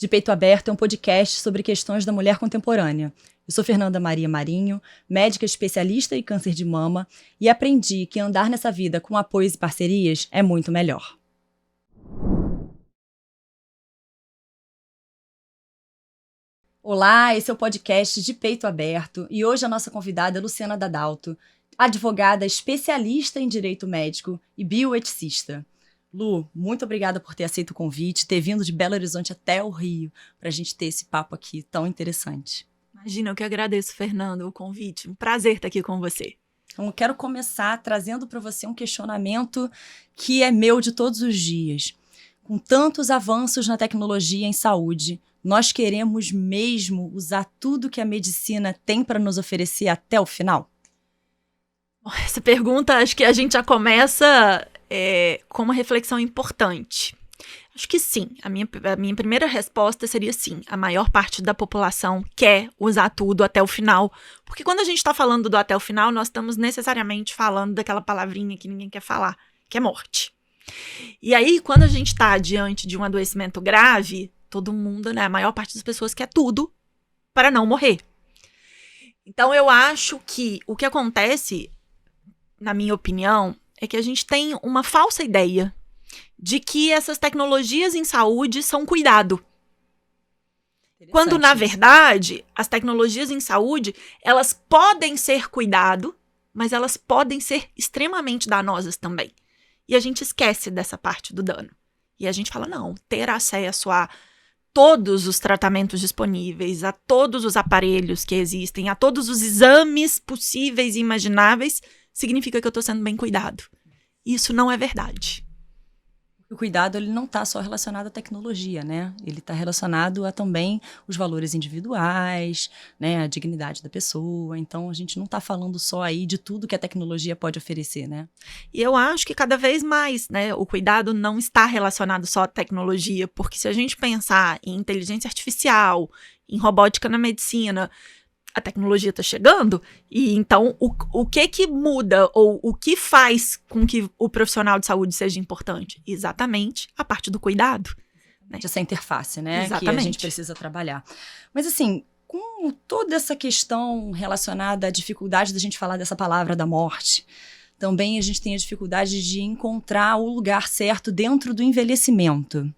De Peito Aberto é um podcast sobre questões da mulher contemporânea. Eu sou Fernanda Maria Marinho, médica especialista em câncer de mama, e aprendi que andar nessa vida com apoios e parcerias é muito melhor. Olá, esse é o podcast De Peito Aberto e hoje a nossa convidada é Luciana Dadalto, advogada especialista em direito médico e bioeticista. Lu, muito obrigada por ter aceito o convite, ter vindo de Belo Horizonte até o Rio para a gente ter esse papo aqui tão interessante. Imagina, eu que agradeço, Fernando, o convite. Um prazer estar aqui com você. Então, eu quero começar trazendo para você um questionamento que é meu de todos os dias. Com tantos avanços na tecnologia em saúde, nós queremos mesmo usar tudo que a medicina tem para nos oferecer até o final? Essa pergunta, acho que a gente já começa com uma reflexão importante. Acho que sim. A minha primeira resposta seria sim. A maior parte da população quer usar tudo até o final. Porque quando a gente está falando do até o final, nós estamos necessariamente falando daquela palavrinha que ninguém quer falar, que é morte. E aí, quando a gente está diante de um adoecimento grave, todo mundo, né, a maior parte das pessoas quer tudo para não morrer. Então, eu acho que o que acontece, na minha opinião, é que a gente tem uma falsa ideia de que essas tecnologias em saúde são cuidado. Quando, na verdade, as tecnologias em saúde, elas podem ser cuidado, mas elas podem ser extremamente danosas também. E a gente esquece dessa parte do dano. E a gente fala, não, ter acesso a todos os tratamentos disponíveis, a todos os aparelhos que existem, a todos os exames possíveis e imagináveis, significa que eu estou sendo bem cuidado. Isso não é verdade. O cuidado ele não está só relacionado à tecnologia, né? Ele está relacionado a também os valores individuais, né? A dignidade da pessoa. Então, a gente não está falando só aí de tudo que a tecnologia pode oferecer, né? E eu acho que cada vez mais, né? O cuidado não está relacionado só à tecnologia, porque se a gente pensar em inteligência artificial, em robótica na medicina, a tecnologia está chegando, e então o que muda, ou o que faz com que o profissional de saúde seja importante? Exatamente a parte do cuidado. Né? Essa interface, né? Exatamente. Que a gente precisa trabalhar. Mas assim, com toda essa questão relacionada à dificuldade da gente falar dessa palavra da morte, também a gente tem a dificuldade de encontrar o lugar certo dentro do envelhecimento.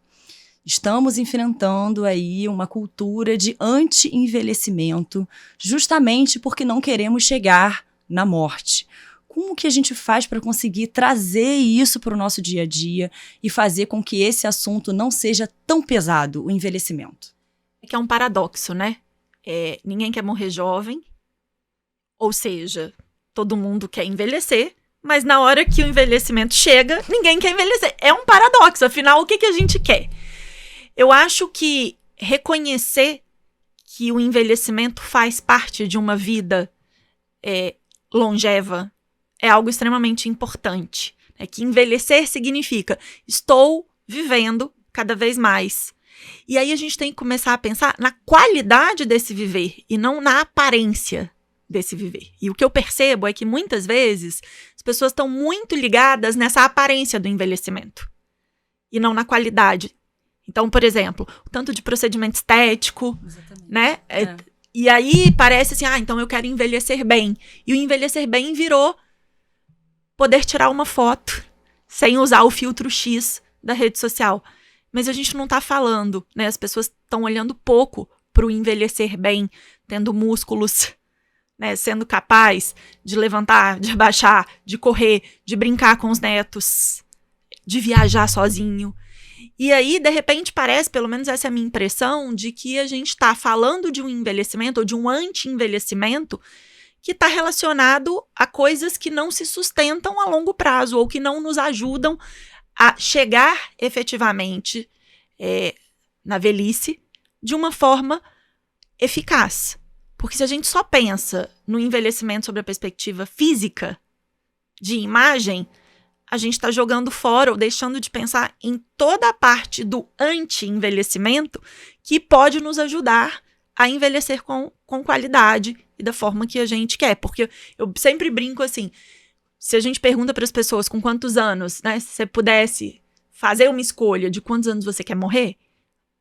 Estamos enfrentando aí uma cultura de anti-envelhecimento, justamente porque não queremos chegar na morte. Como que a gente faz para conseguir trazer isso para o nosso dia a dia e fazer com que esse assunto não seja tão pesado, o envelhecimento? É que é um paradoxo, né? Ninguém quer morrer jovem, ou seja, todo mundo quer envelhecer, mas na hora que o envelhecimento chega, ninguém quer envelhecer. É um paradoxo, afinal, o que a gente quer? Eu acho que reconhecer que o envelhecimento faz parte de uma vida longeva é algo extremamente importante. Que envelhecer significa estou vivendo cada vez mais. E aí a gente tem que começar a pensar na qualidade desse viver e não na aparência desse viver. E o que eu percebo é que muitas vezes as pessoas estão muito ligadas nessa aparência do envelhecimento e não na qualidade. Então, por exemplo, o tanto de procedimento estético, né? E aí parece assim, então eu quero envelhecer bem. E o envelhecer bem virou poder tirar uma foto sem usar o filtro X da rede social. Mas a gente não tá falando, né? As pessoas estão olhando pouco pro envelhecer bem, tendo músculos, né? Sendo capaz de levantar, de abaixar, de correr, de brincar com os netos, de viajar sozinho. E aí, de repente, parece, pelo menos essa é a minha impressão, de que a gente está falando de um envelhecimento ou de um anti-envelhecimento que está relacionado a coisas que não se sustentam a longo prazo ou que não nos ajudam a chegar efetivamente na velhice de uma forma eficaz. Porque se a gente só pensa no envelhecimento sob a perspectiva física, de imagem, a gente está jogando fora ou deixando de pensar em toda a parte do anti-envelhecimento que pode nos ajudar a envelhecer com qualidade e da forma que a gente quer. Porque eu sempre brinco assim, se a gente pergunta para as pessoas com quantos anos, né, se você pudesse fazer uma escolha de quantos anos você quer morrer,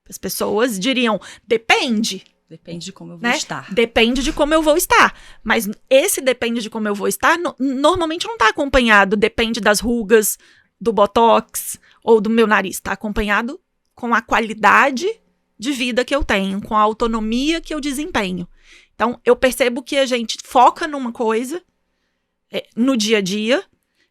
As pessoas diriam, depende. Depende de como eu vou estar. Depende de como eu vou estar. Mas esse depende de como eu vou estar, normalmente não está acompanhado. Depende das rugas, do botox ou do meu nariz. Está acompanhado com a qualidade de vida que eu tenho, com a autonomia que eu desempenho. Então, eu percebo que a gente foca numa coisa no dia a dia,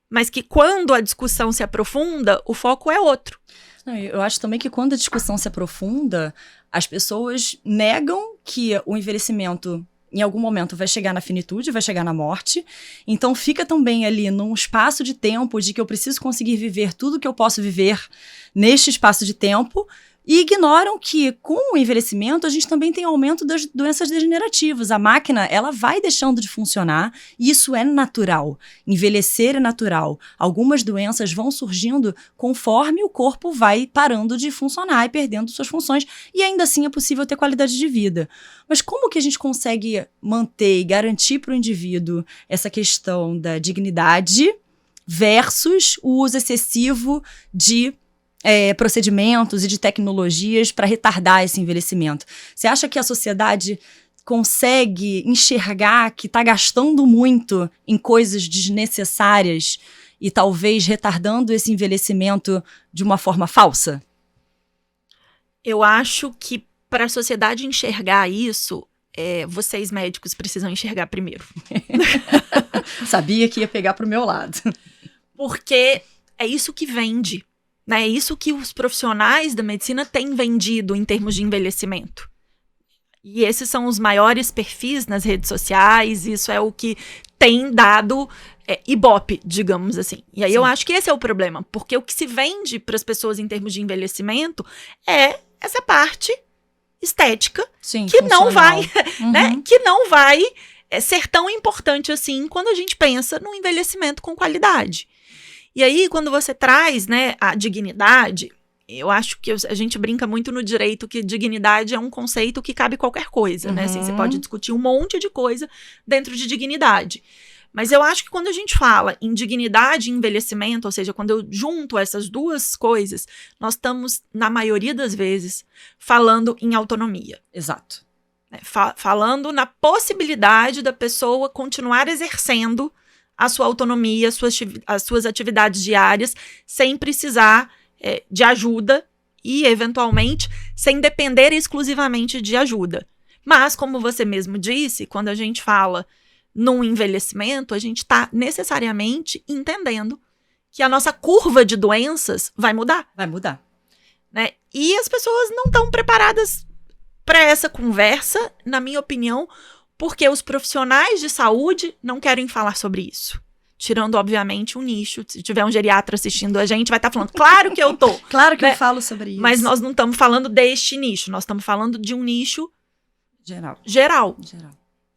mas que quando a discussão se aprofunda, o foco é outro. Eu acho também que quando a discussão se aprofunda, as pessoas negam que o envelhecimento, em algum momento, vai chegar na finitude, vai chegar na morte. Então, fica também ali num espaço de tempo de que eu preciso conseguir viver tudo que eu posso viver neste espaço de tempo. E ignoram que, com o envelhecimento, a gente também tem aumento das doenças degenerativas. A máquina, ela vai deixando de funcionar e isso é natural. Envelhecer é natural. Algumas doenças vão surgindo conforme o corpo vai parando de funcionar e perdendo suas funções. E ainda assim é possível ter qualidade de vida. Mas como que a gente consegue manter e garantir para o indivíduo essa questão da dignidade versus o uso excessivo de procedimentos e de tecnologias para retardar esse envelhecimento? Você acha que a sociedade consegue enxergar que está gastando muito em coisas desnecessárias e talvez retardando esse envelhecimento de uma forma falsa? Eu acho que para a sociedade enxergar isso, vocês médicos precisam enxergar primeiro. Sabia que ia pegar para o meu lado. Porque é isso que vende. É isso que os profissionais da medicina têm vendido em termos de envelhecimento. E esses são os maiores perfis nas redes sociais, isso é o que tem dado ibope, digamos assim. E aí Sim. Eu acho que esse é o problema, porque o que se vende para as pessoas em termos de envelhecimento é essa parte estética. Sim, que não vai, Uhum. Que não vai ser tão importante assim quando a gente pensa no envelhecimento com qualidade. E aí, quando você traz, a dignidade, eu acho que a gente brinca muito no direito que dignidade é um conceito que cabe qualquer coisa, né? Assim, você pode discutir um monte de coisa dentro de dignidade. Mas eu acho que quando a gente fala em dignidade e envelhecimento, ou seja, quando eu junto essas duas coisas, nós estamos, na maioria das vezes, falando em autonomia. Exato. Falando na possibilidade da pessoa continuar exercendo a sua autonomia, as suas atividades diárias, sem precisar de ajuda e, eventualmente, sem depender exclusivamente de ajuda. Mas, como você mesmo disse, quando a gente fala num envelhecimento, a gente está necessariamente entendendo que a nossa curva de doenças vai mudar. Vai mudar. Né? E as pessoas não estão preparadas para essa conversa, na minha opinião, porque os profissionais de saúde não querem falar sobre isso. Tirando, obviamente, um nicho. Se tiver um geriatra assistindo a gente, vai estar falando, claro que eu tô. Claro que eu falo sobre isso. Mas nós não estamos falando deste nicho, nós estamos falando de um nicho geral.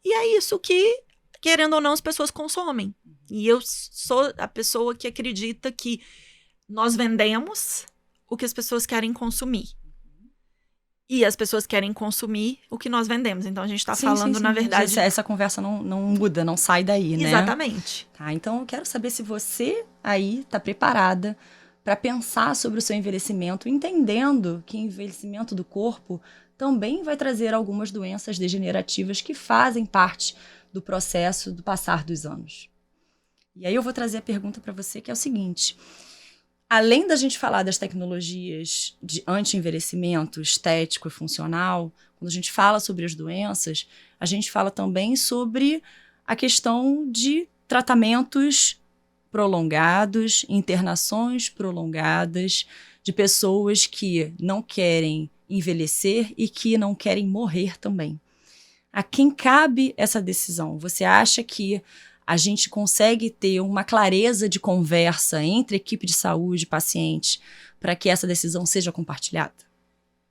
E é isso que, querendo ou não, as pessoas consomem. E eu sou a pessoa que acredita que nós vendemos o que as pessoas querem consumir. E as pessoas querem consumir o que nós vendemos. Então, a gente está falando, sim. Na verdade... Essa conversa não muda, não sai daí, né? Exatamente. Tá, então, eu quero saber se você aí está preparada para pensar sobre o seu envelhecimento, entendendo que envelhecimento do corpo também vai trazer algumas doenças degenerativas que fazem parte do processo do passar dos anos. E aí eu vou trazer a pergunta para você, que é o seguinte... Além da gente falar das tecnologias de anti-envelhecimento estético e funcional, quando a gente fala sobre as doenças, a gente fala também sobre a questão de tratamentos prolongados, internações prolongadas, de pessoas que não querem envelhecer e que não querem morrer também. A quem cabe essa decisão? Você acha que a gente consegue ter uma clareza de conversa entre equipe de saúde e paciente para que essa decisão seja compartilhada?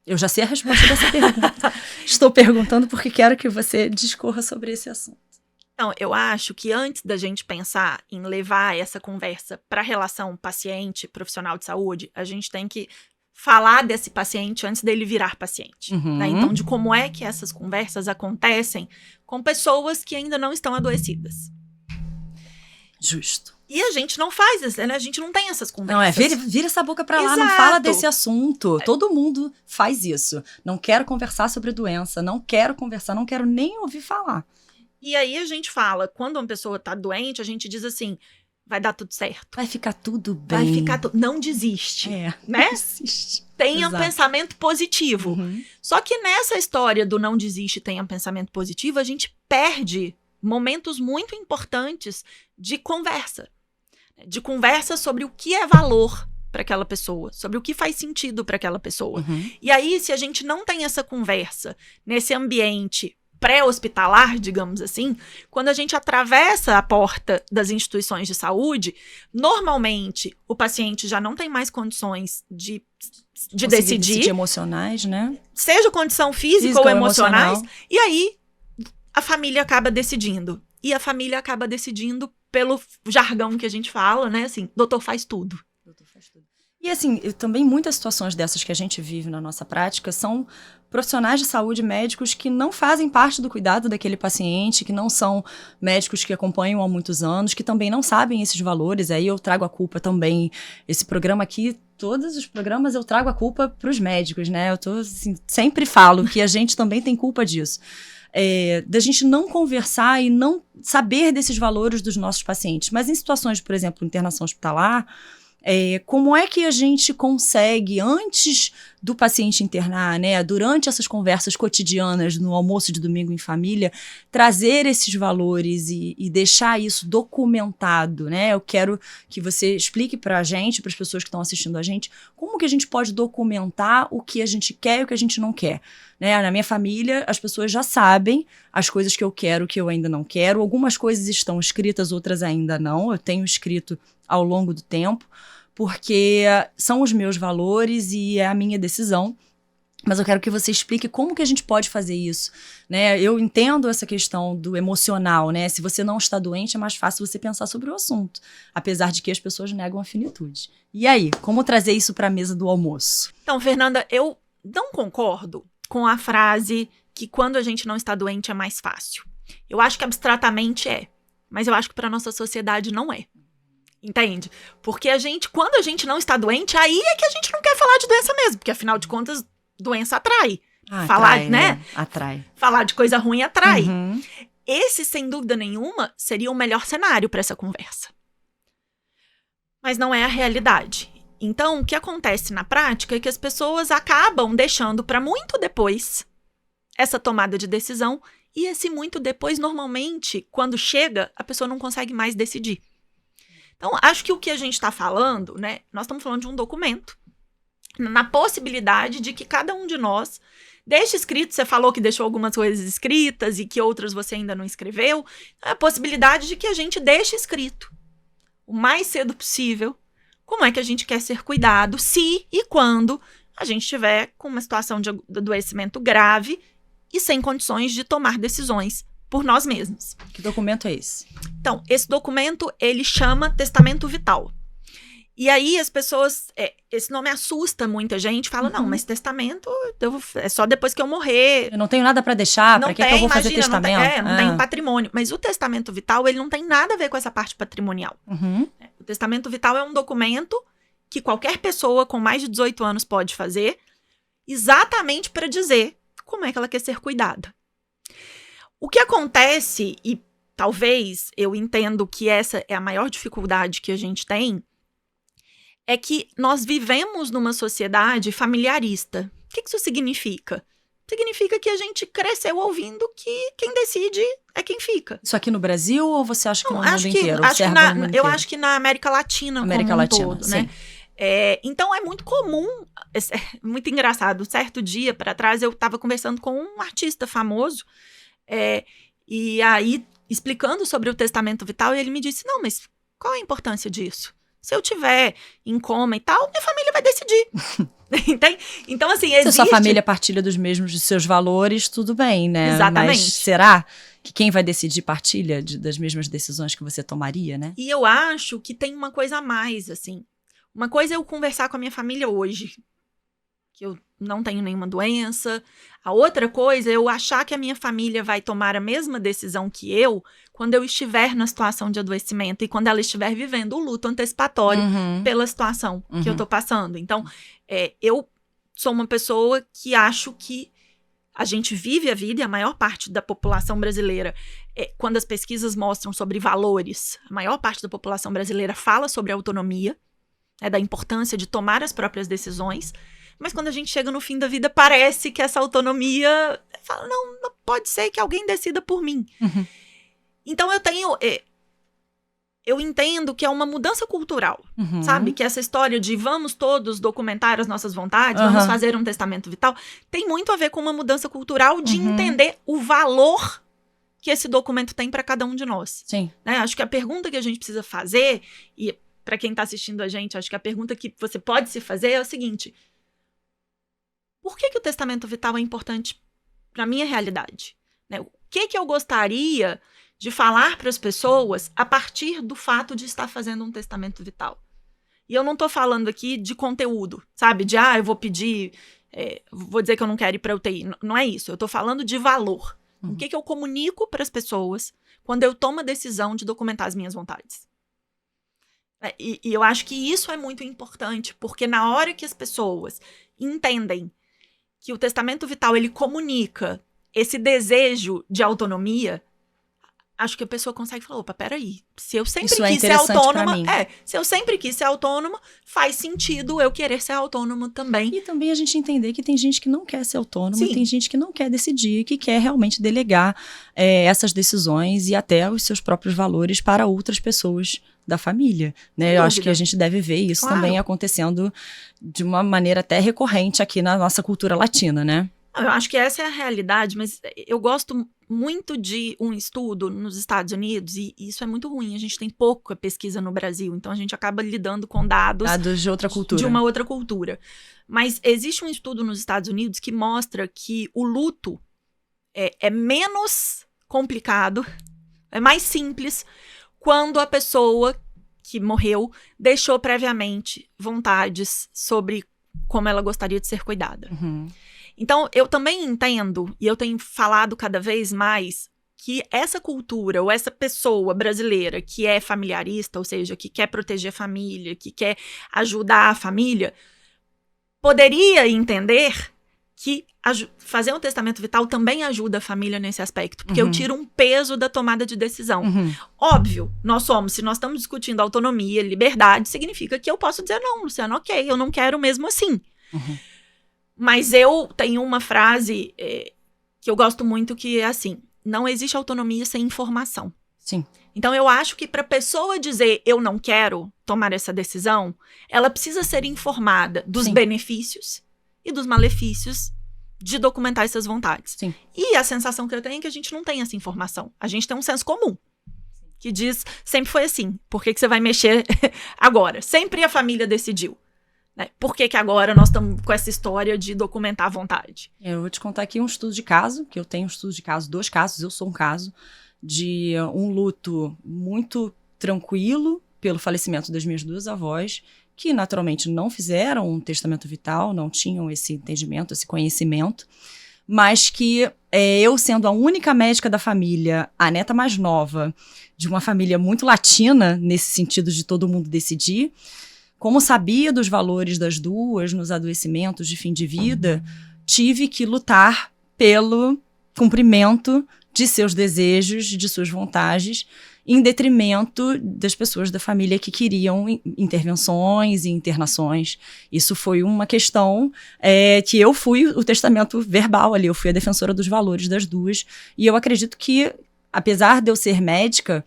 Eu já sei a resposta dessa pergunta. Estou perguntando porque quero que você discorra sobre esse assunto. Então, eu acho que antes da gente pensar em levar essa conversa para a relação paciente-profissional de saúde, a gente tem que falar desse paciente antes dele virar paciente. Né? Então, de como é que essas conversas acontecem com pessoas que ainda não estão adoecidas. Justo. E a gente não faz isso, né? A gente não tem essas conversas. Não, vira essa boca pra lá, Exato. não fala desse assunto. Todo mundo faz isso. Não quero conversar sobre doença, não quero conversar, não quero nem ouvir falar. E aí a gente fala, quando uma pessoa tá doente, a gente diz assim, vai dar tudo certo. Vai ficar tudo bem. Vai ficar não desiste, né? Não desiste. Tenha Exato. pensamento positivo. Uhum. Só que nessa história do não desiste, tenha pensamento positivo, a gente perde momentos muito importantes de conversa sobre o que é valor para aquela pessoa, sobre o que faz sentido para aquela pessoa. Uhum. E aí, se a gente não tem essa conversa nesse ambiente pré-hospitalar, digamos assim, quando a gente atravessa a porta das instituições de saúde, normalmente o paciente já não tem mais condições de decidir emocionais, né? Seja condição física ou emocionais, e aí a família acaba decidindo. E a família acaba decidindo pelo jargão que a gente fala, né? Assim, doutor faz tudo. E assim, também muitas situações dessas que a gente vive na nossa prática são profissionais de saúde, médicos que não fazem parte do cuidado daquele paciente, que não são médicos que acompanham há muitos anos, que também não sabem esses valores. Aí eu trago a culpa também. Esse programa aqui, todos os programas eu trago a culpa para os médicos, né? Eu assim, sempre falo que a gente também tem culpa disso. Da gente não conversar e não saber desses valores dos nossos pacientes. Mas em situações, por exemplo, internação hospitalar, como é que a gente consegue, antes do paciente internar, né, durante essas conversas cotidianas no almoço de domingo em família, trazer esses valores e deixar isso documentado, né? Eu quero que você explique para a gente, para as pessoas que estão assistindo a gente, como que a gente pode documentar o que a gente quer e o que a gente não quer. Né? Na minha família, as pessoas já sabem as coisas que eu quero, o que eu ainda não quero. Algumas coisas estão escritas, outras ainda não. Eu tenho escrito ao longo do tempo, porque são os meus valores e é a minha decisão. Mas eu quero que você explique como que a gente pode fazer isso, né? Eu entendo essa questão do emocional, né? Se você não está doente, é mais fácil você pensar sobre o assunto, apesar de que as pessoas negam a finitude. E aí, como trazer isso para a mesa do almoço? Então, Fernanda, eu não concordo com a frase que quando a gente não está doente é mais fácil. Eu acho que abstratamente é, mas eu acho que para nossa sociedade não é. Entende? Porque quando a gente não está doente, aí é que a gente não quer falar de doença mesmo, porque afinal de contas, doença atrai. Atrai, né? Atrai. Falar de coisa ruim atrai. Uhum. Esse, sem dúvida nenhuma, seria o melhor cenário para essa conversa. Mas não é a realidade. Então, o que acontece na prática é que as pessoas acabam deixando para muito depois essa tomada de decisão, e esse muito depois, normalmente, quando chega, a pessoa não consegue mais decidir. Então, acho que o que a gente está falando, né? Nós estamos falando de um documento, na possibilidade de que cada um de nós deixe escrito. Você falou que deixou algumas coisas escritas e que outras você ainda não escreveu. A possibilidade de que a gente deixe escrito, o mais cedo possível, como é que a gente quer ser cuidado, se e quando a gente estiver com uma situação de adoecimento grave e sem condições de tomar decisões por nós mesmos. Que documento é esse? Então, esse documento, ele chama Testamento Vital. E aí as pessoas, esse nome assusta muita gente, fala, não, mas testamento é só depois que eu morrer. Eu não tenho nada para deixar, para que eu vou fazer testamento? Não tem patrimônio. Mas o Testamento Vital, ele não tem nada a ver com essa parte patrimonial. Uhum. O Testamento Vital é um documento que qualquer pessoa com mais de 18 anos pode fazer, exatamente para dizer como é que ela quer ser cuidada. O que acontece, e talvez eu entendo que essa é a maior dificuldade que a gente tem, é que nós vivemos numa sociedade familiarista. O que isso significa? Significa que a gente cresceu ouvindo que quem decide é quem fica. Isso aqui no Brasil ou você acha que no mundo inteiro? Eu acho que na América Latina como um todo, sim. Né? Então é muito comum, muito engraçado. Certo dia para trás eu estava conversando com um artista famoso, e aí explicando sobre o testamento vital, e ele me disse, não, mas qual a importância disso? Se eu tiver em coma e tal, minha família vai decidir. Então, assim, existe... Se a sua família partilha dos seus valores, tudo bem, né? Exatamente. Mas será que quem vai decidir partilha das mesmas decisões que você tomaria, né? E eu acho que tem uma coisa a mais, assim. Uma coisa é eu conversar com a minha família hoje. que eu não tenho nenhuma doença. A outra coisa é eu achar que a minha família vai tomar a mesma decisão que eu quando eu estiver na situação de adoecimento e quando ela estiver vivendo o luto antecipatório pela situação que eu tô passando. Então, eu sou uma pessoa que acho que a gente vive a vida, e a maior parte da população brasileira, quando as pesquisas mostram sobre valores, a maior parte da população brasileira fala sobre autonomia, da importância de tomar as próprias decisões, mas quando a gente chega no fim da vida, parece que essa autonomia fala, não pode ser que alguém decida por mim. Então eu entendo que é uma mudança cultural, sabe? Que essa história de vamos todos documentar as nossas vontades, vamos fazer um testamento vital, tem muito a ver com uma mudança cultural de entender o valor que esse documento tem para cada um de nós. Sim. Né? Acho que a pergunta que a gente precisa fazer, e para quem está assistindo a gente, acho que a pergunta que você pode se fazer é o seguinte: por que o testamento vital é importante para a minha realidade? Né? O que eu gostaria de falar para as pessoas a partir do fato de estar fazendo um testamento vital? E eu não estou falando aqui de conteúdo, sabe? De, eu vou pedir, vou dizer que eu não quero ir para UTI. Não é isso. Eu estou falando de valor. O que eu comunico para as pessoas quando eu tomo a decisão de documentar as minhas vontades? E eu acho que isso é muito importante, porque na hora que as pessoas entendem que o testamento vital, ele comunica esse desejo de autonomia, acho que a pessoa consegue falar, opa, peraí, se eu sempre quis ser autônoma, se eu sempre quis ser autônoma, faz sentido eu querer ser autônoma também. E também a gente entender que tem gente que não quer ser autônoma, tem gente que não quer decidir, que quer realmente delegar essas decisões e até os seus próprios valores para outras pessoas da família, né? Eu acho que a gente deve ver isso também acontecendo de uma maneira até recorrente aqui na nossa cultura latina, né? Eu acho que essa é a realidade, mas eu gosto muito de um estudo nos Estados Unidos, e isso é muito ruim, a gente tem pouca pesquisa no Brasil, então a gente acaba lidando com dados de outra cultura. De uma outra cultura. Mas existe um estudo nos Estados Unidos que mostra que o luto é menos complicado, é mais simples, quando a pessoa que morreu deixou previamente vontades sobre como ela gostaria de ser cuidada. Então, eu também entendo, e eu tenho falado cada vez mais, que essa cultura, ou essa pessoa brasileira que é familiarista, ou seja, que quer proteger a família, que quer ajudar a família, poderia entender que fazer um testamento vital também ajuda a família nesse aspecto, porque eu tiro um peso da tomada de decisão. Óbvio, se nós estamos discutindo autonomia, liberdade, significa que eu posso dizer, não, Luciano, ok, eu não quero mesmo assim. Mas eu tenho uma frase que eu gosto muito, que é assim: não existe autonomia sem informação. Sim. Então eu acho que para a pessoa dizer eu não quero tomar essa decisão, ela precisa ser informada dos benefícios e dos malefícios de documentar essas vontades. Sim. E a sensação que eu tenho é que a gente não tem essa informação. A gente tem um senso comum que diz, sempre foi assim, por que você vai mexer agora? Sempre a família decidiu. Né? Por que agora nós estamos com essa história de documentar a vontade? Eu vou te contar aqui um estudo de caso, que eu tenho um estudo de caso, 2 casos, eu sou um caso, de um luto muito tranquilo pelo falecimento das minhas 2 avós, que naturalmente não fizeram um testamento vital, não tinham esse entendimento, esse conhecimento, mas que eu, sendo a única médica da família, a neta mais nova, de uma família muito latina, nesse sentido de todo mundo decidir, como sabia dos valores das 2 nos adoecimentos de fim de vida, tive que lutar pelo cumprimento de seus desejos, de suas vontades, em detrimento das pessoas da família que queriam intervenções e internações. Isso foi uma questão que eu fui o testamento verbal ali, eu fui a defensora dos valores das 2, e eu acredito que, apesar de eu ser médica,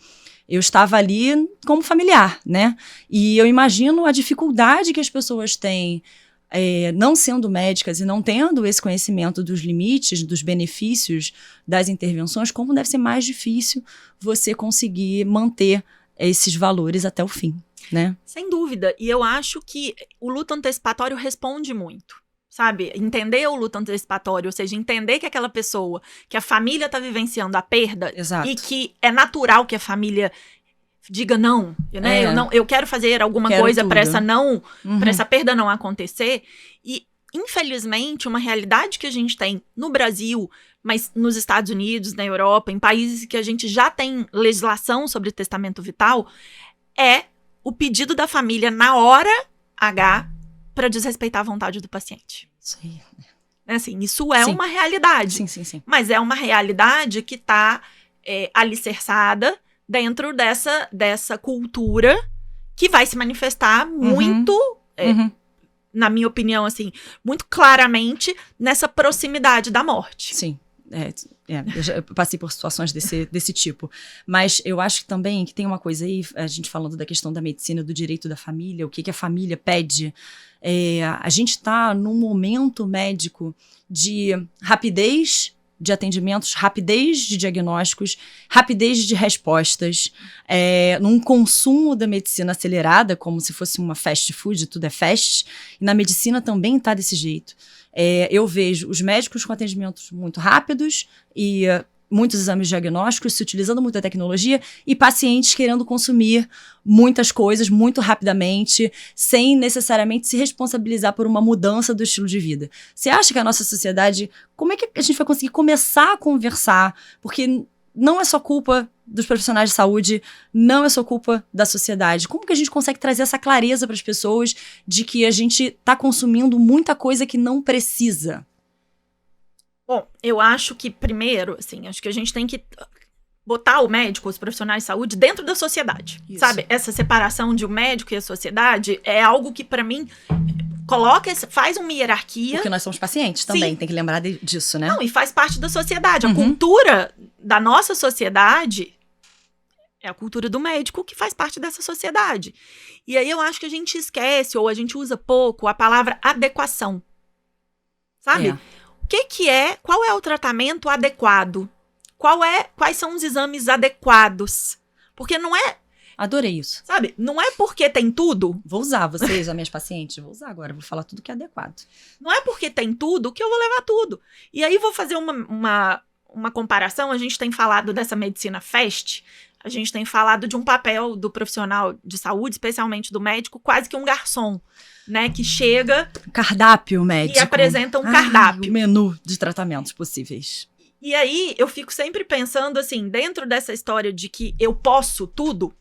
eu estava ali como familiar, né? E eu imagino a dificuldade que as pessoas têm, não sendo médicas e não tendo esse conhecimento dos limites, dos benefícios das intervenções, como deve ser mais difícil você conseguir manter esses valores até o fim, né? Sem dúvida. E eu acho que o luto antecipatório responde muito. Sabe, entender o luto antecipatório, ou seja, entender que aquela pessoa, que a família está vivenciando a perda, Exato. E que é natural que a família diga não, né? Eu quero fazer alguma coisa para essa perda não acontecer. E infelizmente, uma realidade que a gente tem no Brasil, mas nos Estados Unidos, na Europa, em países que a gente já tem legislação sobre testamento vital, é o pedido da família na hora H para desrespeitar a vontade do paciente. Isso aí. Assim, isso é Sim. uma realidade. Sim. Mas é uma realidade que está alicerçada dentro dessa cultura que vai se manifestar muito, na minha opinião, assim, muito claramente nessa proximidade da morte. Sim. Eu passei por situações desse tipo. Mas eu acho também que tem uma coisa aí, a gente falando da questão da medicina, do direito da família, o que a família pede. A gente está num momento médico de rapidez de atendimentos, rapidez de diagnósticos, rapidez de respostas, num consumo da medicina acelerada, como se fosse uma fast food, tudo é fast, e na medicina também está desse jeito. Eu vejo os médicos com atendimentos muito rápidos e muitos exames diagnósticos, se utilizando muita tecnologia, e pacientes querendo consumir muitas coisas muito rapidamente, sem necessariamente se responsabilizar por uma mudança do estilo de vida. Você acha que a nossa sociedade, como é que a gente vai conseguir começar a conversar? Porque não é só culpa dos profissionais de saúde, não é só culpa da sociedade. Como que a gente consegue trazer essa clareza para as pessoas de que a gente está consumindo muita coisa que não precisa? Bom, eu acho que, primeiro, assim, acho que a gente tem que botar o médico, os profissionais de saúde, dentro da sociedade. Isso. Sabe? Essa separação de o médico e a sociedade é algo que, pra mim, faz uma hierarquia. Porque nós somos pacientes também, tem que lembrar disso, né? Não, e faz parte da sociedade. A cultura da nossa sociedade é a cultura do médico que faz parte dessa sociedade. E aí eu acho que a gente esquece, ou a gente usa pouco, a palavra adequação. Sabe? Qual é o tratamento adequado? Quais são os exames adequados? Porque não é... Adorei isso. Sabe? Não é porque tem tudo... Vou usar vocês, as minhas pacientes. Vou usar agora, vou falar tudo que é adequado. Não é porque tem tudo que eu vou levar tudo. E aí vou fazer uma comparação. A gente tem falado dessa medicina fast. A gente tem falado de um papel do profissional de saúde, especialmente do médico, quase que um garçom. Né, que chega... Cardápio médico. E apresenta um cardápio. Um menu de tratamentos possíveis. E aí, eu fico sempre pensando, assim, dentro dessa história de que eu posso tudo,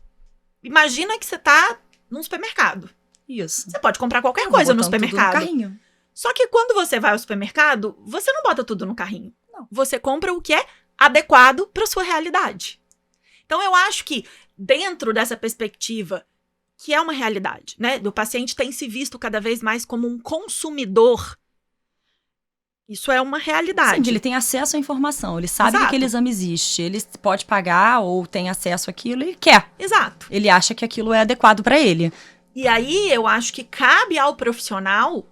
imagina que você tá num supermercado. Isso. Você pode comprar qualquer coisa no supermercado. Tudo no carrinho. Só que quando você vai ao supermercado, você não bota tudo no carrinho. Não. Você compra o que é adequado para sua realidade. Então, eu acho que, dentro dessa perspectiva... que é uma realidade, né? O paciente tem se visto cada vez mais como um consumidor. Isso é uma realidade. Sim, ele tem acesso à informação, ele sabe que aquele exame existe, ele pode pagar ou tem acesso àquilo, ele quer. Exato. Ele acha que aquilo é adequado para ele. E aí, eu acho que cabe ao profissional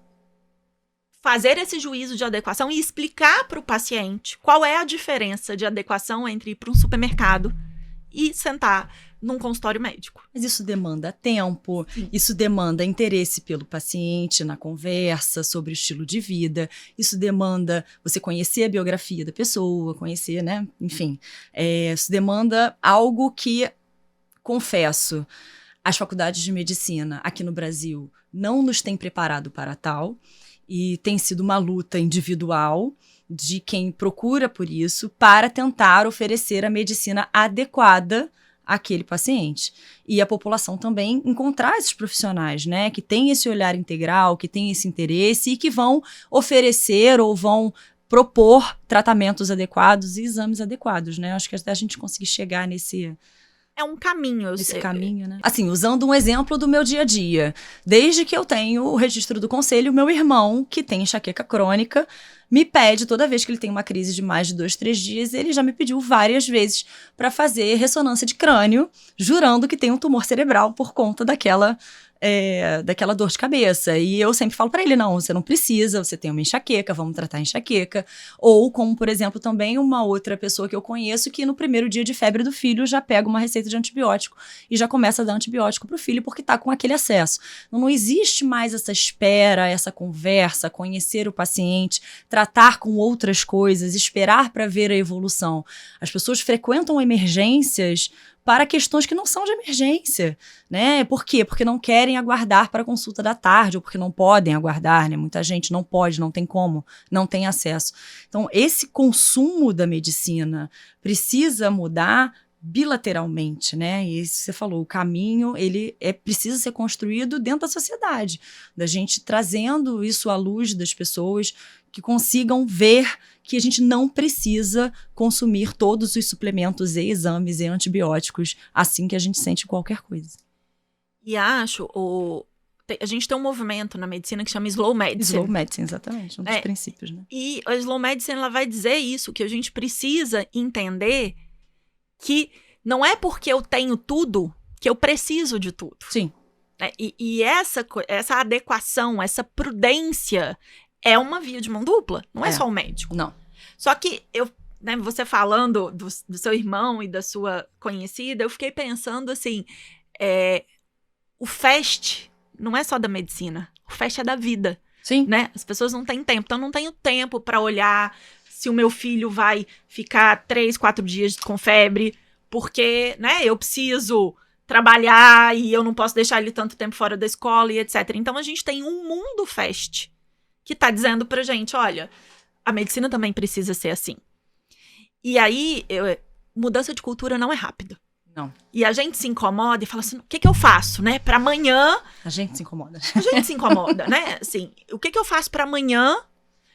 fazer esse juízo de adequação e explicar para o paciente qual é a diferença de adequação entre ir para um supermercado e sentar num consultório médico. Mas isso demanda tempo, isso demanda interesse pelo paciente na conversa sobre o estilo de vida, isso demanda você conhecer a biografia da pessoa, conhecer, né? Enfim, isso demanda algo que, confesso, as faculdades de medicina aqui no Brasil não nos têm preparado para tal e tem sido uma luta individual de quem procura por isso para tentar oferecer a medicina adequada àquele paciente. E a população também encontrar esses profissionais, né, que têm esse olhar integral, que têm esse interesse e que vão oferecer ou vão propor tratamentos adequados e exames adequados, né? Acho que até a gente conseguir chegar nesse... É um caminho. Esse caminho, né? Assim, usando um exemplo do meu dia a dia. Desde que eu tenho o registro do conselho, meu irmão, que tem enxaqueca crônica, me pede, toda vez que ele tem uma crise de mais de 2, 3 dias, ele já me pediu várias vezes para fazer ressonância de crânio, jurando que tem um tumor cerebral por conta daquela dor de cabeça. E eu sempre falo para ele, não, você não precisa, você tem uma enxaqueca, vamos tratar a enxaqueca. Ou como, por exemplo, também uma outra pessoa que eu conheço que no primeiro dia de febre do filho já pega uma receita de antibiótico e já começa a dar antibiótico pro filho porque tá com aquele acesso. Não existe mais essa espera, essa conversa, conhecer o paciente, tratar com outras coisas, esperar para ver a evolução. As pessoas frequentam emergências para questões que não são de emergência, né? Por quê? Porque não querem aguardar para a consulta da tarde, ou porque não podem aguardar, né? Muita gente não pode, não tem como, não tem acesso. Então, esse consumo da medicina precisa mudar bilateralmente, né? E isso que você falou, o caminho, ele precisa ser construído dentro da sociedade, da gente trazendo isso à luz das pessoas que consigam ver que a gente não precisa consumir todos os suplementos e exames e antibióticos assim que a gente sente qualquer coisa. E acho, a gente tem um movimento na medicina que chama Slow Medicine. Slow Medicine, exatamente, um dos princípios, né? E a Slow Medicine, ela vai dizer isso, que a gente precisa entender que não é porque eu tenho tudo que eu preciso de tudo. Sim. E essa adequação, essa prudência é uma via de mão dupla. Não é só o médico. Não. Só que você falando do seu irmão e da sua conhecida, eu fiquei pensando assim, o FAST não é só da medicina. O FAST é da vida. Sim. Né? As pessoas não têm tempo. Então, eu não tenho tempo para olhar se o meu filho vai ficar 3, 4 dias com febre, porque, né, eu preciso trabalhar e eu não posso deixar ele tanto tempo fora da escola e etc. Então, a gente tem um mundo FAST que tá dizendo pra gente, olha, a medicina também precisa ser assim. E aí, mudança de cultura não é rápida. Não. E a gente se incomoda e fala assim, o que eu faço, né? Pra amanhã... A gente se incomoda. A gente se incomoda, né? Assim, o que eu faço pra amanhã...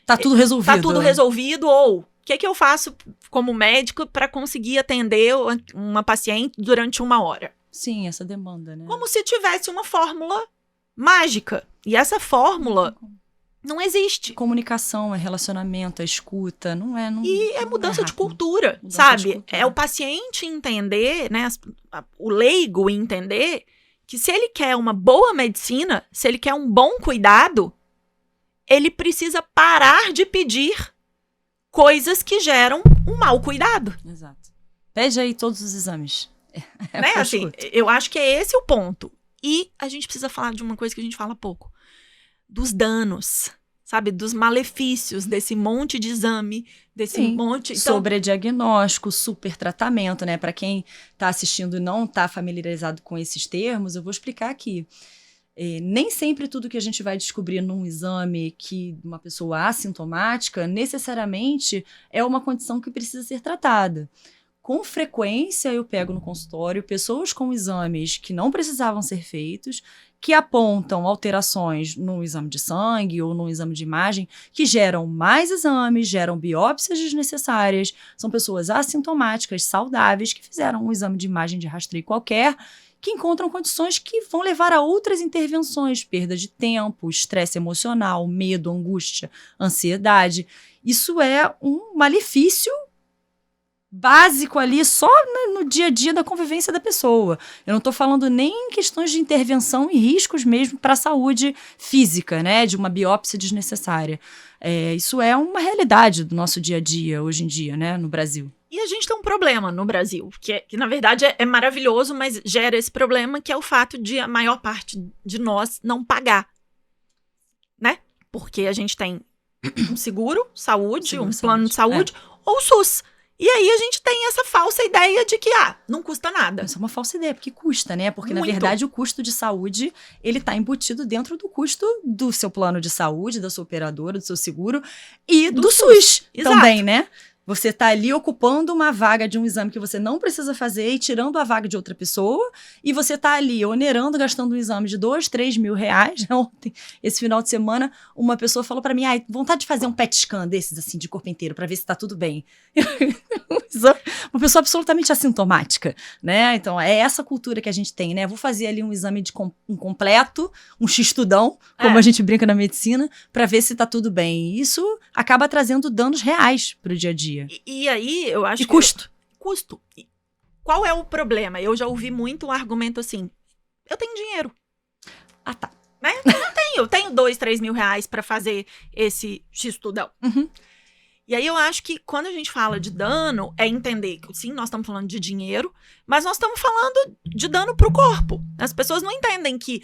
Tá tudo resolvido. Tá tudo resolvido, ou o que eu faço como médico pra conseguir atender uma paciente durante 1 hora? Sim, essa demanda, né? Como se tivesse uma fórmula mágica. E essa fórmula não existe. Comunicação, é relacionamento, é escuta, não é... Não, e é não mudança é de cultura, mudança sabe? de cultura. É o paciente entender, né? O leigo entender que se ele quer uma boa medicina, se ele quer um bom cuidado, ele precisa parar de pedir coisas que geram um mau cuidado. Exato. Pede aí todos os exames. Né? Assim, eu acho que é esse o ponto. E a gente precisa falar de uma coisa que a gente fala pouco. Dos danos, sabe? Dos malefícios desse monte de exame, desse monte... Então... Sobrediagnóstico, supertratamento, né? Para quem está assistindo e não está familiarizado com esses termos, eu vou explicar aqui. Nem sempre tudo que a gente vai descobrir num exame que uma pessoa assintomática necessariamente é uma condição que precisa ser tratada. Com frequência, eu pego no consultório pessoas com exames que não precisavam ser feitos, que apontam alterações no exame de sangue ou no exame de imagem, que geram mais exames, geram biópsias desnecessárias. São pessoas assintomáticas, saudáveis, que fizeram um exame de imagem de rastreio qualquer, que encontram condições que vão levar a outras intervenções, perda de tempo, estresse emocional, medo, angústia, ansiedade. Isso é um malefício básico ali, só no dia a dia da convivência da pessoa. Eu não estou falando nem em questões de intervenção e riscos mesmo para a saúde física, né, de uma biópsia desnecessária. Isso é uma realidade do nosso dia a dia, hoje em dia, né, no Brasil. E a gente tem um problema no Brasil, que na verdade é maravilhoso, mas gera esse problema, que é o fato de a maior parte de nós não pagar, né? Porque a gente tem um seguro, saúde, um plano de saúde, ou SUS. E aí a gente tem essa falsa ideia de que, não custa nada. Isso é uma falsa ideia, porque custa, né? Porque, Muito. na verdade, o custo de saúde, ele tá embutido dentro do custo do seu plano de saúde, da sua operadora, do seu seguro e do SUS também, né? Você está ali ocupando uma vaga de um exame que você não precisa fazer e tirando a vaga de outra pessoa, e você está ali onerando, gastando um exame de 2, 3 mil reais. Ontem, esse final de semana, uma pessoa falou para mim, vontade de fazer um PET scan desses, assim, de corpo inteiro, para ver se está tudo bem. Uma pessoa absolutamente assintomática, né? Então, é essa cultura que a gente tem, né? Vou fazer ali um exame de um completo, um x-tudão, como a gente brinca na medicina, para ver se está tudo bem. E isso acaba trazendo danos reais para o dia a dia. E aí, eu acho que... custo. Custo. Qual é o problema? Eu já ouvi muito um argumento assim, eu tenho dinheiro. Tá. Né? Eu tenho 2, 3 mil reais para fazer esse x-tudão. Uhum. E aí eu acho que quando a gente fala de dano, é entender que sim, nós estamos falando de dinheiro, mas nós estamos falando de dano para o corpo. As pessoas não entendem que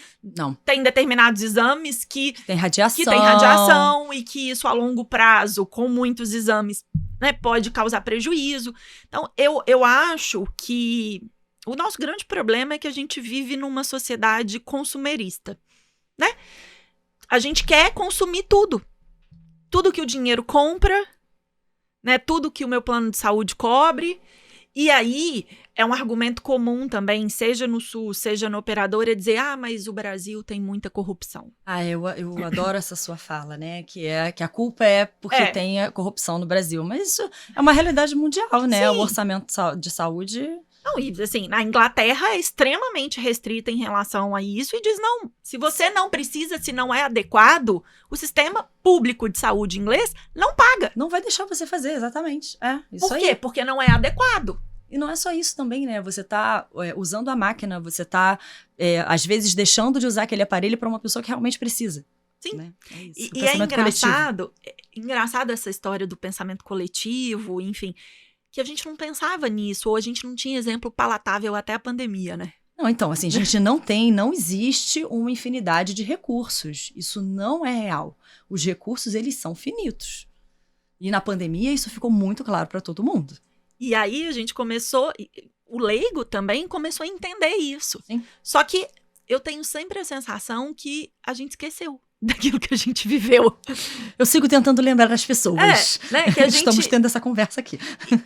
tem determinados exames que tem radiação e que isso a longo prazo, com muitos exames, né, pode causar prejuízo. Então, eu acho que o nosso grande problema é que a gente vive numa sociedade consumerista, né? A gente quer consumir tudo. Tudo que o dinheiro compra, né? Tudo que o meu plano de saúde cobre. E aí, é um argumento comum também, seja no SUS, seja na operadora, dizer, mas o Brasil tem muita corrupção. Eu adoro essa sua fala, né? Que a culpa é porque tem a corrupção no Brasil. Mas isso é uma realidade mundial, né? Sim. O orçamento de saúde... Não, e assim, na Inglaterra é extremamente restrita em relação a isso e diz, não, se você não precisa, se não é adequado, o sistema público de saúde inglês não paga. Não vai deixar você fazer, exatamente. Isso Por quê? aí. Porque não é adequado. E não é só isso também, né? Você tá usando a máquina, você tá, às vezes, deixando de usar aquele aparelho para uma pessoa que realmente precisa. Sim. Né? É isso. E é engraçado essa história do pensamento coletivo, enfim, que a gente não pensava nisso, ou a gente não tinha exemplo palatável até a pandemia, né? Não, então, assim, a gente não existe uma infinidade de recursos. Isso não é real. Os recursos, eles são finitos. E na pandemia, isso ficou muito claro para todo mundo. E aí a gente começou, o leigo também começou a entender isso. Sim. Só que eu tenho sempre a sensação que a gente esqueceu daquilo que a gente viveu. Eu sigo tentando lembrar as pessoas. Né, que a gente... Estamos tendo essa conversa aqui.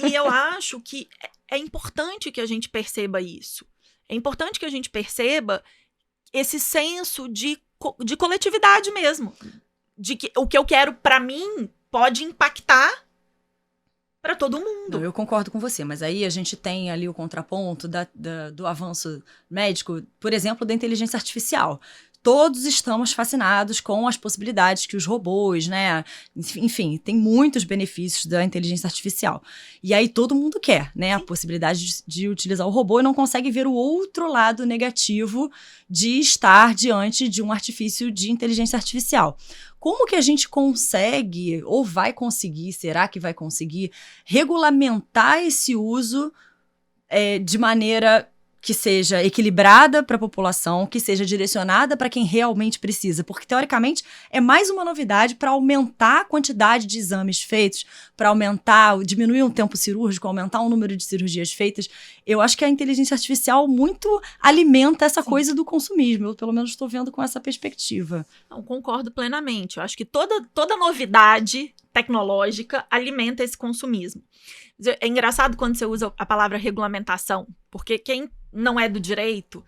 E eu acho que é importante que a gente perceba isso. É importante que a gente perceba esse senso de coletividade mesmo. De que o que eu quero para mim pode impactar para todo mundo. Não, eu concordo com você, mas aí a gente tem ali o contraponto do avanço médico, por exemplo, da inteligência artificial. Todos estamos fascinados com as possibilidades que os robôs, né? Enfim, tem muitos benefícios da inteligência artificial. E aí todo mundo quer, né? A possibilidade de utilizar o robô e não consegue ver o outro lado negativo de estar diante de um artifício de inteligência artificial. Como que a gente consegue, ou vai conseguir, será que vai conseguir, regulamentar esse uso de maneira que seja equilibrada para a população, que seja direcionada para quem realmente precisa? Porque, teoricamente, é mais uma novidade para aumentar a quantidade de exames feitos, para diminuir um tempo cirúrgico, aumentar o número de cirurgias feitas. Eu acho que a inteligência artificial muito alimenta essa coisa do consumismo. Eu, pelo menos, estou vendo com essa perspectiva. Não, concordo plenamente. Eu acho que toda novidade tecnológica alimenta esse consumismo. É engraçado quando você usa a palavra regulamentação, porque quem não é do direito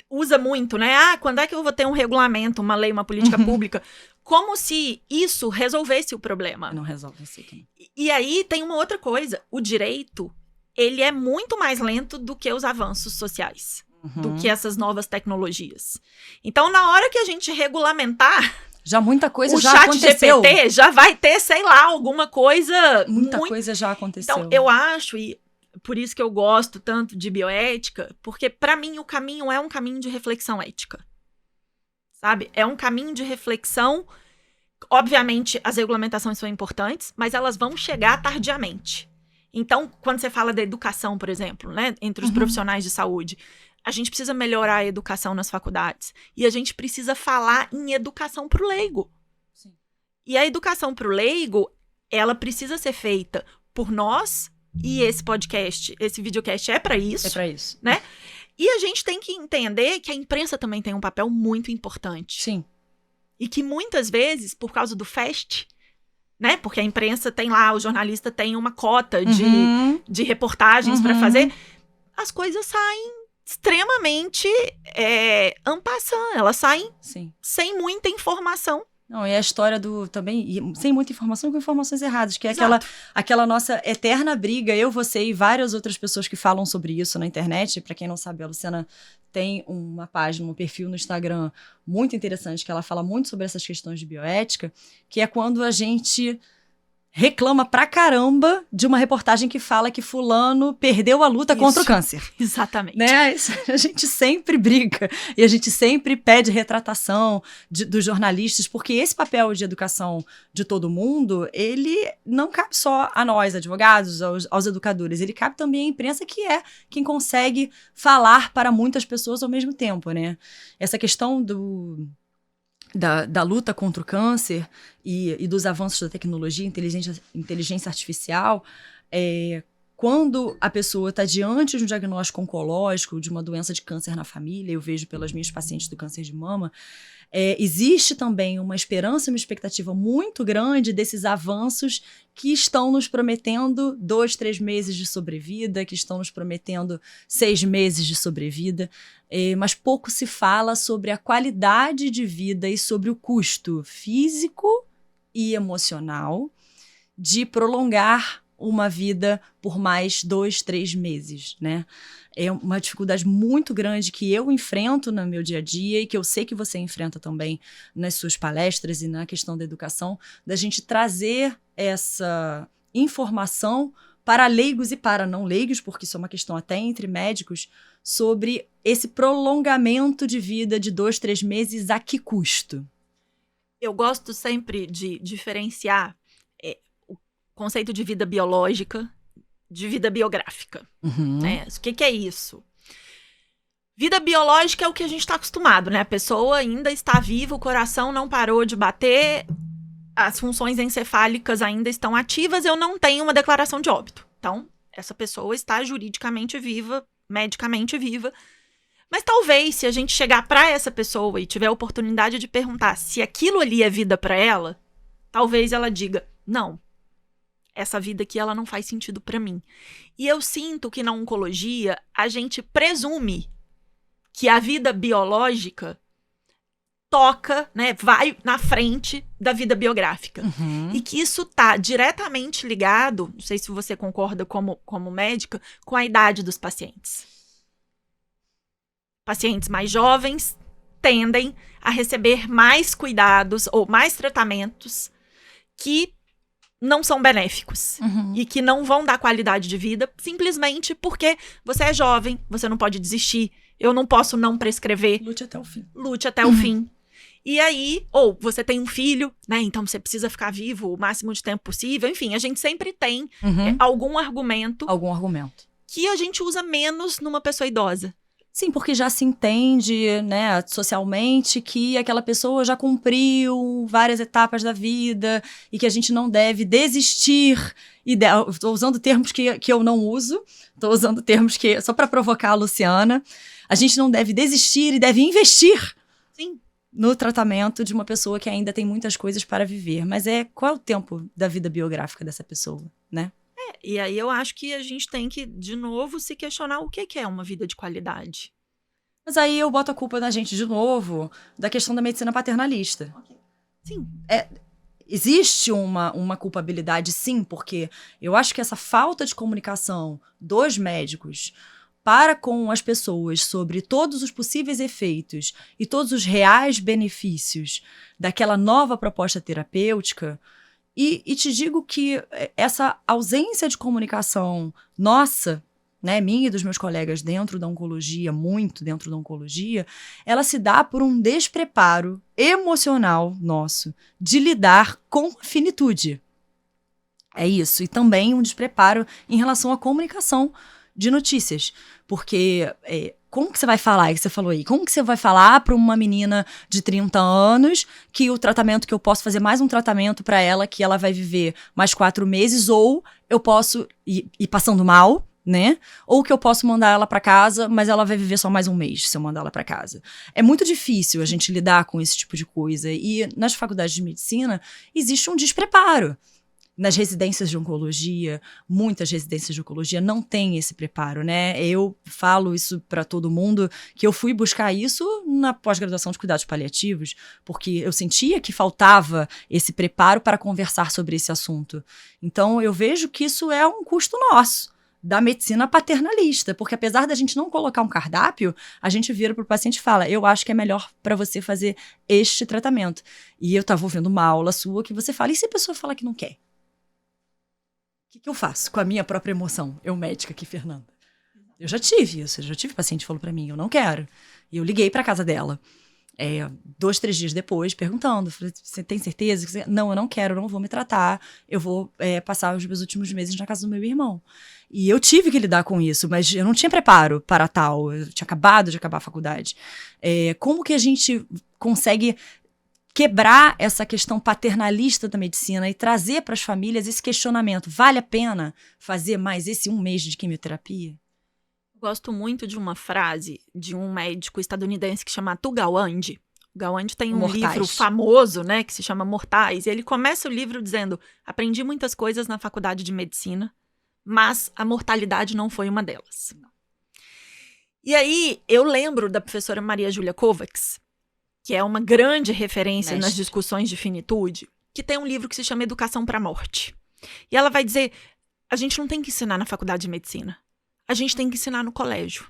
usa muito, né? Quando é que eu vou ter um regulamento, uma lei, uma política pública? Como se isso resolvesse o problema. Não resolve isso aqui. E aí tem uma outra coisa. O direito, ele é muito mais lento do que os avanços sociais, do que essas novas tecnologias. Então, na hora que a gente regulamentar... Já muita coisa já chat aconteceu. GPT já vai ter, sei lá, alguma coisa... Muita coisa já aconteceu. Então, eu acho, e por isso que eu gosto tanto de bioética, porque para mim o caminho é um caminho de reflexão ética. Sabe? É um caminho de reflexão. Obviamente, as regulamentações são importantes, mas elas vão chegar tardiamente. Então, quando você fala da educação, por exemplo, né, entre os profissionais de saúde, a gente precisa melhorar a educação nas faculdades. E a gente precisa falar em educação para o leigo. Sim. E a educação para o leigo, ela precisa ser feita por nós, e esse podcast, esse videocast é para isso. É para isso. Né? E a gente tem que entender que a imprensa também tem um papel muito importante. Sim. E que muitas vezes, por causa do FAST, né? Porque a imprensa tem lá, o jornalista tem uma cota de reportagens para fazer, as coisas saem extremamente en passant, elas saem sem muita informação. Não, e a história também, sem muita informação, com informações erradas, que é Exato. aquela nossa eterna briga, eu, você e várias outras pessoas que falam sobre isso na internet. Para quem não sabe, a Luciana tem uma página, um perfil no Instagram muito interessante, que ela fala muito sobre essas questões de bioética, que é quando a gente reclama pra caramba de uma reportagem que fala que fulano perdeu a luta contra o câncer. Exatamente. Né? A gente sempre briga e a gente sempre pede retratação dos jornalistas, porque esse papel de educação de todo mundo, ele não cabe só a nós, advogados, aos educadores, ele cabe também à imprensa, que é quem consegue falar para muitas pessoas ao mesmo tempo, né? Essa questão da luta contra o câncer e dos avanços da tecnologia, inteligência artificial, quando a pessoa está diante de um diagnóstico oncológico, de uma doença de câncer na família, eu vejo pelas minhas pacientes do câncer de mama, existe também uma esperança e uma expectativa muito grande desses avanços que estão nos prometendo 2, 3 meses de sobrevida, que estão nos prometendo 6 meses de sobrevida, mas pouco se fala sobre a qualidade de vida e sobre o custo físico e emocional de prolongar uma vida por mais 2, 3 meses, né? É uma dificuldade muito grande que eu enfrento no meu dia a dia e que eu sei que você enfrenta também nas suas palestras e na questão da educação, da gente trazer essa informação para leigos e para não leigos, porque isso é uma questão até entre médicos, sobre esse prolongamento de vida de 2, 3 meses, a que custo? Eu gosto sempre de diferenciar o conceito de vida biológica de vida biográfica. Uhum. Né? O que é isso? Vida biológica é o que a gente está acostumado, né? A pessoa ainda está viva, o coração não parou de bater, as funções encefálicas ainda estão ativas, eu não tenho uma declaração de óbito. Então, essa pessoa está juridicamente viva, medicamente viva. Mas talvez, se a gente chegar para essa pessoa e tiver a oportunidade de perguntar se aquilo ali é vida para ela, talvez ela diga, não, essa vida aqui ela não faz sentido para mim. E eu sinto que na oncologia a gente presume que a vida biológica toca, né, vai na frente da vida biográfica. Uhum. E que isso tá diretamente ligado, não sei se você concorda como médica, com a idade dos pacientes. Pacientes mais jovens tendem a receber mais cuidados ou mais tratamentos que não são benéficos e que não vão dar qualidade de vida simplesmente porque você é jovem, você não pode desistir, eu não posso não prescrever. Lute até o fim. Lute até o fim. E aí, ou você tem um filho, né, então você precisa ficar vivo o máximo de tempo possível. Enfim, a gente sempre tem algum argumento que a gente usa menos numa pessoa idosa. Sim, porque já se entende, né, socialmente que aquela pessoa já cumpriu várias etapas da vida e que a gente não deve desistir. Estou usando termos que eu não uso, estou usando termos que só para provocar a Luciana. A gente não deve desistir e deve investir Sim. no tratamento de uma pessoa que ainda tem muitas coisas para viver. Mas qual é o tempo da vida biográfica dessa pessoa, né? E aí eu acho que a gente tem que, de novo, se questionar o que é uma vida de qualidade. Mas aí eu boto a culpa na gente, de novo, da questão da medicina paternalista. Sim. Existe uma culpabilidade, sim, porque eu acho que essa falta de comunicação dos médicos para com as pessoas sobre todos os possíveis efeitos e todos os reais benefícios daquela nova proposta terapêutica. E te digo que essa ausência de comunicação nossa, né, minha e dos meus colegas dentro da oncologia, muito dentro da oncologia, ela se dá por um despreparo emocional nosso de lidar com a finitude. É isso. E também um despreparo em relação à comunicação de notícias. Porque como que você vai falar, que você falou aí, como que você vai falar para uma menina de 30 anos que o tratamento que eu posso fazer mais um tratamento para ela, que ela vai viver mais 4 meses, ou eu posso ir passando mal, né? Ou que eu posso mandar ela para casa, mas ela vai viver só mais um mês se eu mandar ela para casa. É muito difícil a gente lidar com esse tipo de coisa. E nas faculdades de medicina existe um despreparo. Nas residências de oncologia, muitas residências de oncologia não têm esse preparo, né? Eu falo isso para todo mundo, que eu fui buscar isso na pós-graduação de cuidados paliativos, porque eu sentia que faltava esse preparo para conversar sobre esse assunto. Então, eu vejo que isso é um custo nosso, da medicina paternalista, porque apesar da gente não colocar um cardápio, a gente vira para o paciente e fala, eu acho que é melhor para você fazer este tratamento. E eu estava ouvindo uma aula sua que você fala, e se a pessoa fala que não quer? O que eu faço com a minha própria emoção? Eu médica aqui, Fernanda. Eu já tive isso, paciente que falou pra mim, eu não quero. E eu liguei pra casa dela, 2, 3 dias depois, perguntando, falei, você tem certeza? Não, eu não quero, eu não vou me tratar, eu vou passar os meus últimos meses na casa do meu irmão. E eu tive que lidar com isso, mas eu não tinha preparo para tal, eu tinha acabado de acabar a faculdade. Como que a gente consegue quebrar essa questão paternalista da medicina e trazer para as famílias esse questionamento. Vale a pena fazer mais esse 1 mês de quimioterapia? Gosto muito de uma frase de um médico estadunidense que chama Atul Gawande. O Gawande tem um livro famoso, né, que se chama Mortais, e ele começa o livro dizendo: aprendi muitas coisas na faculdade de medicina, mas a mortalidade não foi uma delas. E aí, eu lembro da professora Maria Júlia Kovacs, que é uma grande referência nas discussões de finitude, que tem um livro que se chama Educação para a Morte. E ela vai dizer, a gente não tem que ensinar na faculdade de medicina, a gente tem que ensinar no colégio.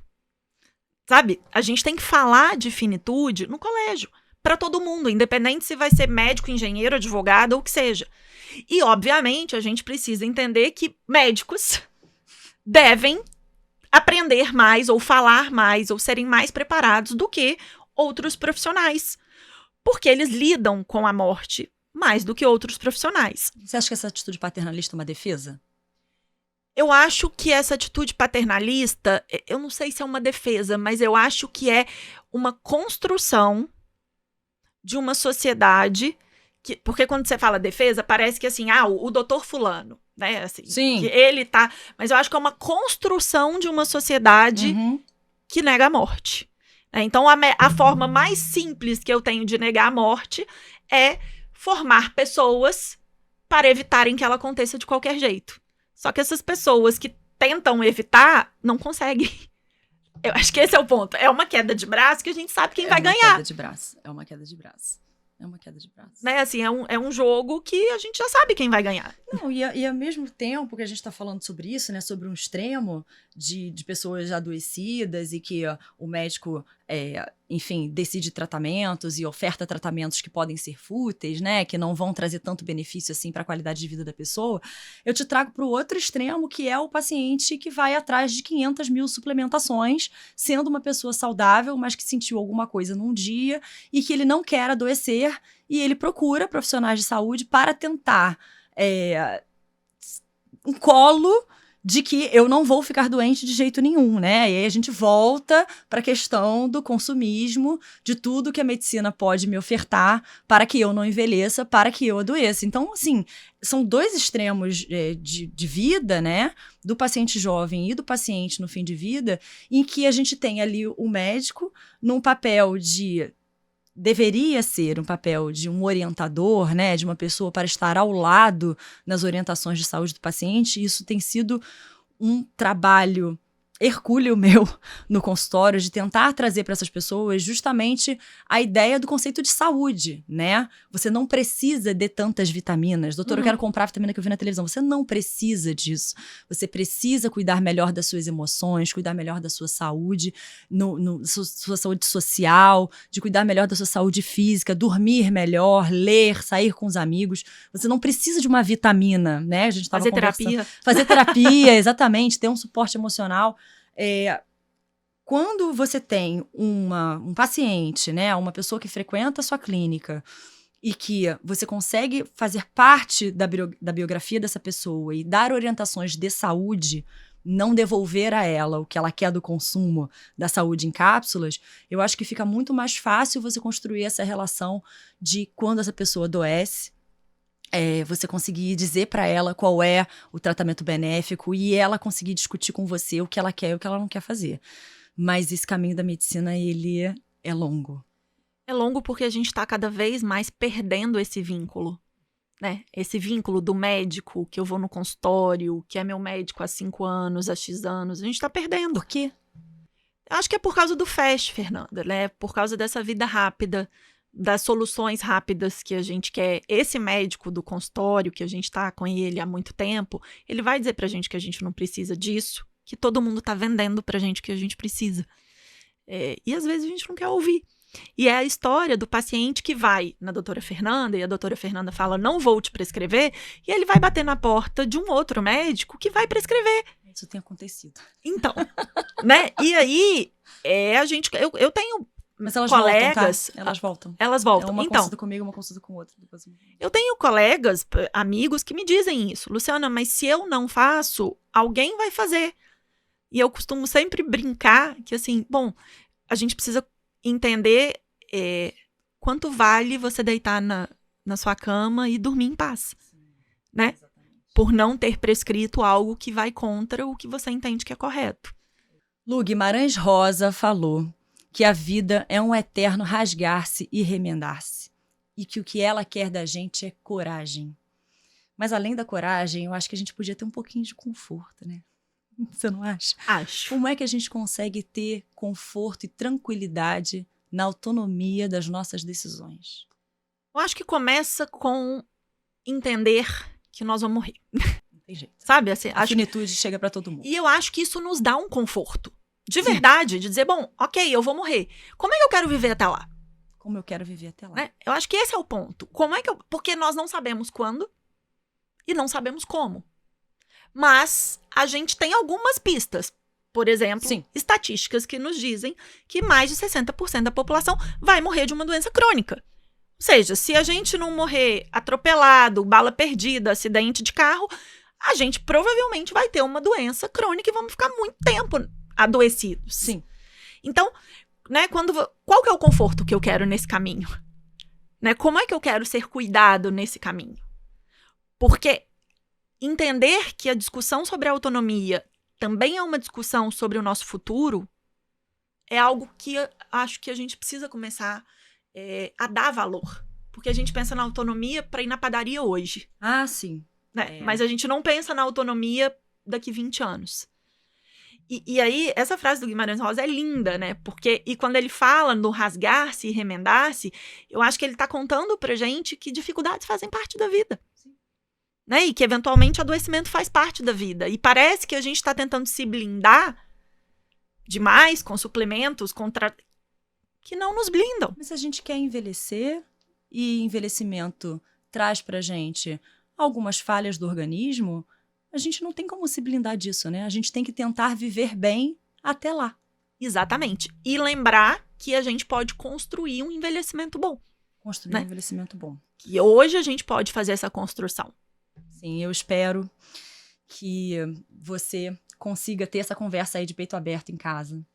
Sabe? A gente tem que falar de finitude no colégio, para todo mundo, independente se vai ser médico, engenheiro, advogado ou o que seja. E, obviamente, a gente precisa entender que médicos devem aprender mais, ou falar mais, ou serem mais preparados do que outros profissionais, porque eles lidam com a morte mais do que outros profissionais. Você acha que essa atitude paternalista é uma defesa? Eu acho que essa atitude paternalista, eu não sei se é uma defesa, mas eu acho que é uma construção de uma sociedade que, porque quando você fala defesa, parece que assim, o doutor fulano, né? Assim, sim. Que ele tá. Mas eu acho que é uma construção de uma sociedade que nega a morte. Então, a forma mais simples que eu tenho de negar a morte é formar pessoas para evitarem que ela aconteça de qualquer jeito. Só que essas pessoas que tentam evitar, não conseguem. Eu acho que esse é o ponto. É uma queda de braço que a gente sabe quem vai ganhar. É uma queda de braço. É uma queda de braço. Né? Assim, é um jogo que a gente já sabe quem vai ganhar. Não, e ao mesmo tempo que a gente está falando sobre isso, né, sobre um extremo de pessoas adoecidas e que o médico, enfim, decide tratamentos e oferta tratamentos que podem ser fúteis, né, que não vão trazer tanto benefício assim para a qualidade de vida da pessoa, eu te trago para o outro extremo, que é o paciente que vai atrás de 500 mil suplementações, sendo uma pessoa saudável, mas que sentiu alguma coisa num dia e que ele não quer adoecer, e ele procura profissionais de saúde para tentar um colo de que eu não vou ficar doente de jeito nenhum, né? E aí a gente volta para a questão do consumismo, de tudo que a medicina pode me ofertar para que eu não envelheça, para que eu adoeça. Então, assim, são dois extremos de vida, né? Do paciente jovem e do paciente no fim de vida, em que a gente tem ali o médico num papel de... deveria ser um papel de um orientador, né, de uma pessoa para estar ao lado nas orientações de saúde do paciente. Isso tem sido um trabalho hercúleo meu no consultório, de tentar trazer para essas pessoas justamente a ideia do conceito de saúde, né? Você não precisa de tantas vitaminas. Doutor, eu quero comprar a vitamina que eu vi na televisão. Você não precisa disso. Você precisa cuidar melhor das suas emoções, cuidar melhor da sua saúde, sua saúde social, de cuidar melhor da sua saúde física, dormir melhor, ler, sair com os amigos. Você não precisa de uma vitamina, né? A gente estava conversando. Fazer terapia, exatamente, ter um suporte emocional. Quando você tem um paciente, né, uma pessoa que frequenta a sua clínica e que você consegue fazer parte da biografia dessa pessoa e dar orientações de saúde, não devolver a ela o que ela quer do consumo da saúde em cápsulas, eu acho que fica muito mais fácil você construir essa relação de quando essa pessoa adoece, você conseguir dizer para ela qual é o tratamento benéfico e ela conseguir discutir com você o que ela quer e o que ela não quer fazer. Mas esse caminho da medicina, ele é longo. É longo porque a gente está cada vez mais perdendo esse vínculo, né? Esse vínculo do médico, que eu vou no consultório, que é meu médico há 5 anos, há X anos. A gente está perdendo. Por quê? Acho que é por causa do fast, Fernanda, né? Por causa dessa vida rápida, das soluções rápidas que a gente quer. Esse médico do consultório, que a gente tá com ele há muito tempo, ele vai dizer pra gente que a gente não precisa disso, que todo mundo tá vendendo pra gente que a gente precisa. E às vezes a gente não quer ouvir. E é a história do paciente que vai na doutora Fernanda, e a doutora Fernanda fala, não vou te prescrever, e ele vai bater na porta de um outro médico que vai prescrever. Isso tem acontecido. Então, né? E aí, eu tenho... Mas elas colegas, voltam, tá? Elas voltam. Elas voltam. Uma consulta comigo, uma consulta com outra. Eu tenho colegas, amigos que me dizem isso. Luciana, mas se eu não faço, alguém vai fazer. E eu costumo sempre brincar que, assim, bom, a gente precisa entender quanto vale você deitar na sua cama e dormir em paz, né? Por não ter prescrito algo que vai contra o que você entende que é correto. Lu Guimarães Rosa falou que a vida é um eterno rasgar-se e remendar-se, e que o que ela quer da gente é coragem. Mas além da coragem, eu acho que a gente podia ter um pouquinho de conforto, né? Você não acha? Acho. Como é que a gente consegue ter conforto e tranquilidade na autonomia das nossas decisões? Eu acho que começa com entender que nós vamos morrer. Não tem jeito. Sabe? Assim, A finitude chega para todo mundo. E eu acho que isso nos dá um conforto. De verdade, de dizer, bom, ok, eu vou morrer. Como é que eu quero viver até lá? Como eu quero viver até lá. Né? Eu acho que esse é o ponto. Como é que porque nós não sabemos quando e não sabemos como. Mas a gente tem algumas pistas. Por exemplo, Sim. Estatísticas que nos dizem que mais de 60% da população vai morrer de uma doença crônica. Ou seja, se a gente não morrer atropelado, bala perdida, acidente de carro, a gente provavelmente vai ter uma doença crônica e vamos ficar muito tempo adoecidos. Sim. Então, né, qual que é o conforto que eu quero nesse caminho? Né, como é que eu quero ser cuidado nesse caminho? Porque entender que a discussão sobre a autonomia também é uma discussão sobre o nosso futuro é algo que eu acho que a gente precisa começar a dar valor. Porque a gente pensa na autonomia para ir na padaria hoje. Ah, sim. Né? Mas a gente não pensa na autonomia daqui 20 anos. E aí, essa frase do Guimarães Rosa é linda, né? E quando ele fala no rasgar-se e remendar-se, eu acho que ele está contando pra gente que dificuldades fazem parte da vida. Sim. Né? E que, eventualmente, adoecimento faz parte da vida. E parece que a gente está tentando se blindar demais com suplementos que não nos blindam. Mas a gente quer envelhecer e envelhecimento traz pra gente algumas falhas do organismo, a gente não tem como se blindar disso, né? A gente tem que tentar viver bem até lá. Exatamente. E lembrar que a gente pode construir um envelhecimento bom. Construir um envelhecimento bom. Que hoje a gente pode fazer essa construção. Sim, eu espero que você consiga ter essa conversa aí de peito aberto em casa.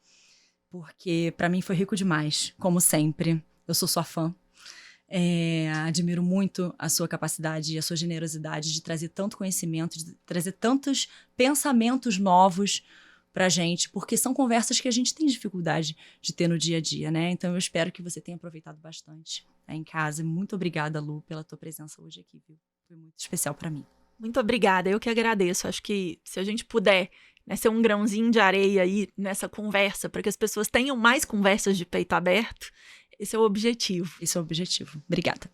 Porque pra mim foi rico demais, como sempre. Eu sou sua fã. Admiro muito a sua capacidade e a sua generosidade de trazer tanto conhecimento, de trazer tantos pensamentos novos pra gente, porque são conversas que a gente tem dificuldade de ter no dia a dia, né? Então eu espero que você tenha aproveitado bastante em casa. Muito obrigada, Lu, pela tua presença hoje aqui, viu? Foi muito especial pra mim. Muito obrigada, eu que agradeço. Acho que se a gente puder, né, ser um grãozinho de areia aí nessa conversa, para que as pessoas tenham mais conversas de peito aberto, esse é o objetivo. Esse é o objetivo. Obrigada.